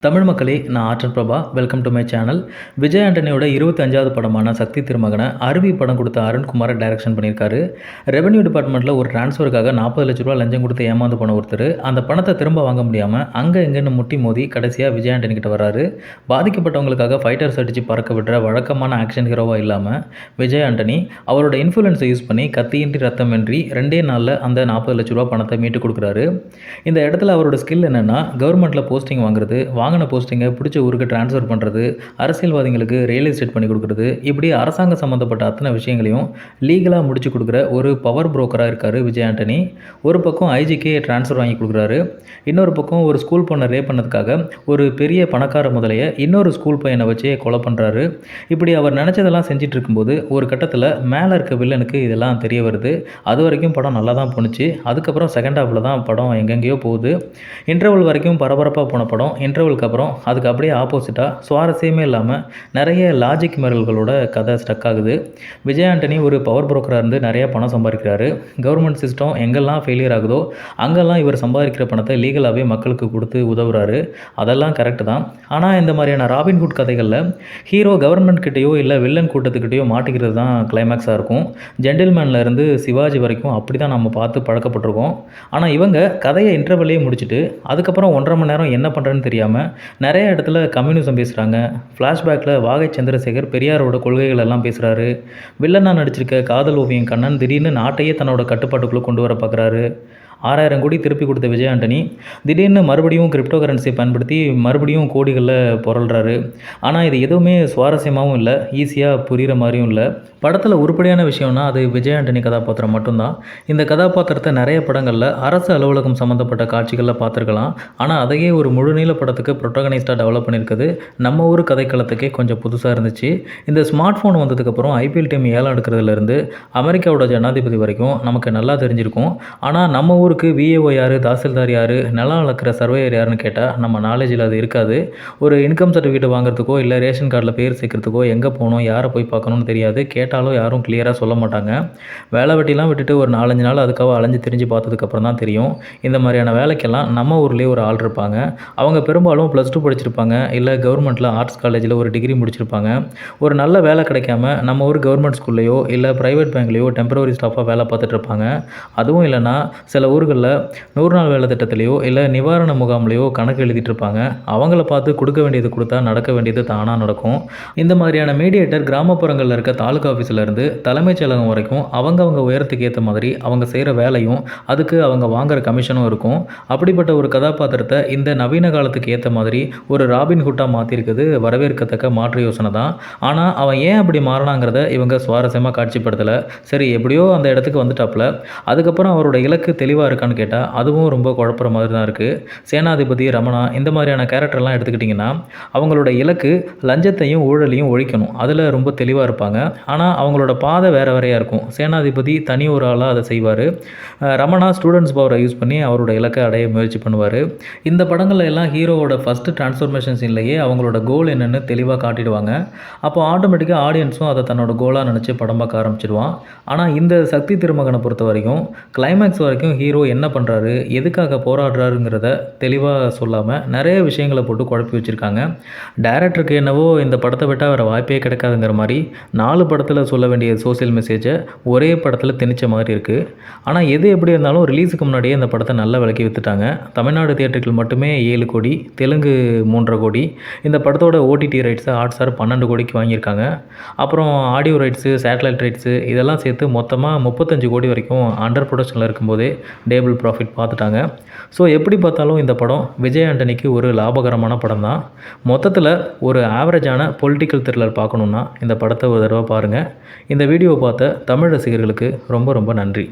தமிழ் மக்களே, நான் Aatral Prabha. Welcome to my channel. Vijay ஆண்டனியோட 25வது படமான சக்தி திருமகனை அருவி படம் கொடுத்த அருண்குமார் டைரக்ஷன் பண்ணியிருக்காரு. ரெவென்யூ டிபார்ட்மெண்ட்டில் ஒரு டிரான்ஸ்ஃபருக்காக 40 லட்ச ரூபா லஞ்சம் கொடுத்து ஏமாந்து போன ஒருத்தர் அந்த பணத்தை திரும்ப வாங்க முடியாமல் அங்கே இங்கேன்னு முட்டி மோதி கடைசியாக விஜய் ஆண்டனி கிட்ட வராரு. பாதிக்கப்பட்டவங்களுக்காக ஃபைட்டர்ஸ் அடித்து பறக்க விடுற வழக்கமான ஆக்ஷன் ஹீரோவாக இல்லாமல் விஜய் ஆண்டனி அவரோட இன்ஃப்ளூயன்ஸை யூஸ் பண்ணி கத்தியின்றி ரத்தமின்றி 2 நாளில் அந்த 40 லட்ச ரூபா பணத்தை மீட்டு கொடுக்குறாரு. இந்த இடத்துல அவரோட ஸ்கில் என்னென்னா, கவர்மெண்ட்டில் போஸ்டிங் வாங்குறது, வாங்கின போஸ்டிங்கை பிடிச்ச ஊருக்கு ட்ரான்ஸ்ஃபர் பண்ணுறது, அரசியல்வாதிகளுக்கு ரியல் எஸ்டேட் பண்ணி கொடுக்குறது, இப்படி அரசாங்கம் சம்மந்தப்பட்ட அத்தனை விஷயங்களையும் லீகலாக முடிச்சு கொடுக்குற ஒரு பவர் புரோக்கராக இருக்கார் விஜய் ஆண்டனி. ஒரு பக்கம் ஐஜிக்கே ட்ரான்ஸ்ஃபர் வாங்கி கொடுக்குறாரு, இன்னொரு பக்கம் ஒரு ஸ்கூல் பொண்ணை ரேப் பண்ணதுக்காக ஒரு பெரிய பணக்கார முதலையை இன்னொரு ஸ்கூல் பையனை வச்சே கொலை பண்ணுறாரு. இப்படி அவர் நினச்சதெல்லாம் செஞ்சுட்டு இருக்கும்போது ஒரு கட்டத்தில் மேலே இருக்க வில்லனுக்கு இதெல்லாம் தெரிய வருது. அது வரைக்கும் படம் நல்லா தான் போணுச்சு. அதுக்கப்புறம் செகண்ட் ஹாஃபில் தான் படம் எங்கெங்கேயோ போகுது. இன்டர்வல் வரைக்கும் பரபரப்பாக போன படம் இன்டர்வலுக்கு அப்புறம் அதுக்கு அப்படியே ஆப்போசிட்டாக சுவாரஸ்யமே இல்லாமல் நிறைய லாஜிக் மிரல்களோட கதை ஸ்டக் ஆகுது. விஜய் ஆண்டனி ஒரு பவர் புரோக்கராக இருந்து நிறைய பணம் சம்பாதிக்கிறாரு. கவர்மெண்ட் சிஸ்டம் எங்கெல்லாம் ஃபெயிலியர் ஆகுதோ அங்கெல்லாம் இவர் சம்பாதிக்கிற பணத்தை லீகலாகவே மக்களுக்கு கொடுத்து உதவுறாரு. அதெல்லாம் கரெக்டு தான். ஆனால் இந்த மாதிரியான ராபின்ஹுட் கதைகளில் ஹீரோ கவர்மெண்ட் கிட்டேயோ இல்லை வில்லன் கூட்டத்துக்கிட்டேயோ மாட்டிக்கிறது தான் கிளைமேக்ஸாக இருக்கும். ஜென்டில்மேனில் இருந்து சிவாஜி வரைக்கும் அப்படி தான் நம்ம பார்த்து பழக்கப்பட்டிருக்கோம். ஆனால் இவங்க கதையை இன்டர்வல்லே முடிச்சுட்டு அதுக்கப்புறம் 1.5 மணி நேரம் என்ன பண்ணுறேன்னு தெரியாமல் நிறைய இடத்துல கம்யூனிசம் பேசுகிறாங்க. ஃப்ளாஷ்பேக்கில் வாகை சந்திரசேகர் பெரியாரோட கொள்கைகள் எல்லாம் பேசுகிறாரு. வில்லனாக நடிச்சிருக்க காதல் ஓவியம் கண்ணன் திடீர்னு நாட்டையே தன்னோட கட்டுப்பாட்டுக்குள்ளே கொண்டு வர பார்க்குறாரு. 6000 கோடி திருப்பி கொடுத்த விஜய் ஆண்டனி திடீர்னு மறுபடியும் கிரிப்டோ கரன்சியை பயன்படுத்தி மறுபடியும் கோடிகளில் புரள்றாரு. ஆனால் இது எதுவுமே சுவாரஸ்யமாகவும் இல்லை, ஈஸியாக புரிகிற மாதிரியும் இல்லை. படத்தில் உருப்படியான விஷயம்னா அது விஜய் ஆண்டனி கதாபாத்திரம் மட்டும்தான். இந்த கதாபாத்திரத்தை நிறைய படங்களில் அரசு அலுவலகம் சம்மந்தப்பட்ட காட்சிகளில் பார்த்துருக்கலாம். ஆனால் அதையே ஒரு முழுநீள படத்துக்கு ப்ரொட்டகனிஸ்டாக டெவலப் பண்ணியிருக்குது நம்ம ஊர் கதைக்களத்துக்கே கொஞ்சம் புதுசாக இருந்துச்சு. இந்த ஸ்மார்ட் ஃபோன் வந்ததுக்கப்புறம் ஐபிஎல் டீம் ஏலம் எடுக்கிறதுலேருந்து அமெரிக்காவோட ஜனாதிபதி வரைக்கும் நமக்கு நல்லா தெரிஞ்சிருக்கும். ஆனால் நம்ம ஊருக்கு விஏஓ யார், தாசில்தார் யார், நிலம் அளக்கிற சர்வேயர் யாருன்னு கேட்டால் நம்ம நாலேஜில் அது இருக்காது. ஒரு இன்கம் சர்டிஃபிகேட் வாங்குறதுக்கோ இல்லை ரேஷன் கார்டில் பேர் சேர்க்கறதுக்கோ எங்கே போகணும், யாரை போய் பார்க்கணும்னு தெரியாது. கேட்டாலும் யாரும் கிளியராக சொல்ல மாட்டாங்க. வேலை வெட்டிலாம் விட்டுட்டு ஒரு 4-5 நாள் அதுக்காக அலைஞ்சு திரிஞ்சு பார்த்ததுக்கப்புறம் தான் தெரியும். இந்த மாதிரியான வேலைக்கெல்லாம் நம்ம ஊர்லேயே ஒரு ஆள் இருப்பாங்க. அவங்க பெரும்பாலும் +2 படிச்சிருப்பாங்க, இல்லை கவர்மெண்ட்டில் ஆர்ட்ஸ் காலேஜில் ஒரு டிகிரி முடிச்சிருப்பாங்க. ஒரு நல்ல வேலை கிடைக்காம நம்ம ஊர் கவர்மெண்ட் ஸ்கூல்லையோ இல்லை ப்ரைவேட் பேங்க்லேயோ டெம்பரவரி ஸ்டாஃபாக வேலை பார்த்துட்டு இருப்பாங்க. அதுவும் இல்லைனா சில ஊர்களில் 100 நாள் வேலை திட்டத்திலையோ இல்லை நிவாரண முகாம்லையோ கணக்கு எழுதிட்டு இருப்பாங்க. அவங்கள பார்த்து கொடுக்க வேண்டியது கொடுத்தா நடக்க வேண்டியது தானாக நடக்கும். இந்த மாதிரியான மீடியேட்டர் கிராமப்புறங்களில் இருக்க தாலுகா ஆஃபீஸில் இருந்து தலைமைச் செயலகம் வரைக்கும் அவங்க உயரத்துக்கு ஏற்ற மாதிரி அவங்க செய்கிற வேலையும் அதுக்கு அவங்க வாங்குகிற கமிஷனும் இருக்கும். அப்படிப்பட்ட ஒரு கதாபாத்திரத்தை இந்த நவீன காலத்துக்கு ஏற்ற மாதிரி ஒரு ராபின்ஹுட்டாக மாற்றிருக்குது வரவேற்கத்தக்க மாற்று யோசனை தான். ஆனால் அவன் ஏன் அப்படி மாறினாங்கிறத இவங்க சுவாரஸ்யமாக காட்சிப்படுத்தலை. சரி, எப்படியோ அந்த இடத்துக்கு வந்துட்டாப்புல. அதுக்கப்புறம் அவரோட இலக்கு தெளிவாக இருக்கான்னு கேட்டால் அதுவும் ரொம்ப குழப்புற மாதிரி தான் இருக்குது. சேனாதிபதி, ரமணா இந்த மாதிரியான கேரக்டர்லாம் எடுத்துக்கிட்டிங்கன்னா அவங்களோட இலக்கு லஞ்சத்தையும் ஊழலையும் ஒழிக்கணும். அதில் ரொம்ப தெளிவாக இருப்பாங்க. ஆனால் அவங்களோட பாதை வேறு வேறையாக இருக்கும். சேனாதிபதி தனி ஒரு ஆளாக அதை செய்வார். ரமணா ஸ்டூடெண்ட்ஸ் பவரை யூஸ் பண்ணி அவரோட இலக்கை அடைய முயற்சி பண்ணுவார். இந்த படங்களில் எல்லாம் ஹீரோவோட ஃபஸ்ட்டு டிரான்ஸ்ஃபர்மேஷன் சீன்லேயே அவங்களோட கோல் என்னென்னு தெளிவாக காட்டிடுவாங்க. அப்போ ஆட்டோமேட்டிக்காக ஆடியன்ஸும் அதை தன்னோட கோலாக நினச்சி படம் பார்க்க ஆரம்பிச்சிடுவான். ஆனால் இந்த சக்தி திருமகனை பொறுத்த வரைக்கும் கிளைமேக்ஸ் வரைக்கும் ஹீரோ என்ன பண்ணுறாரு, எதுக்காக போராடுறாருங்கிறத தெளிவாக சொல்லாமல் நிறைய விஷயங்களை போட்டு குழப்பி வச்சுருக்காங்க. டைரக்டருக்கு என்னவோ இந்த படத்தை விட்டால் வேறு வாய்ப்பே கிடைக்காதுங்கிற மாதிரி 4 படத்தில் சொல்ல வேண்டிய சோசியல் மெசேஜை ஒரே படத்தில் திணிச்ச மாதிரி இருக்குது. ஆனால் எது எப்படி இருந்தாலும் ரிலீஸுக்கு முன்னாடியே இந்த படத்தை நல்லா விலைக்கு விற்றுட்டாங்க. தமிழ்நாடு தியேட்டர்கள் மட்டுமே 7 கோடி, தெலுங்கு 3.5 கோடி. இந்த படத்தோட ஓடிடி ரைட்ஸை ஹாட்ஸ்டார் 12 கோடிக்கு வாங்கியிருக்காங்க. அப்புறம் ஆடியோ ரைட்ஸு, சேட்டலைட் ரைட்ஸு இதெல்லாம் சேர்த்து மொத்தமாக 35 கோடி வரைக்கும் அண்டர் ப்ரொடக்ஷனில் இருக்கும்போதே டேபிள் ப்ராஃபிட் பார்த்துட்டாங்க. ஸோ எப்படி பார்த்தாலும் இந்த படம் விஜய் ஆண்டனிக்கு ஒரு லாபகரமான படம் தான். மொத்தத்தில் ஒரு ஆவரேஜான பொலிட்டிக்கல் த்ரில்லர் பார்க்கணுன்னா இந்த படத்தை ஒரு தடவை பாருங்கள். இந்த வீடியோவை பார்த்த தமிழ் ரசிகர்களுக்கு ரொம்ப ரொம்ப நன்றி.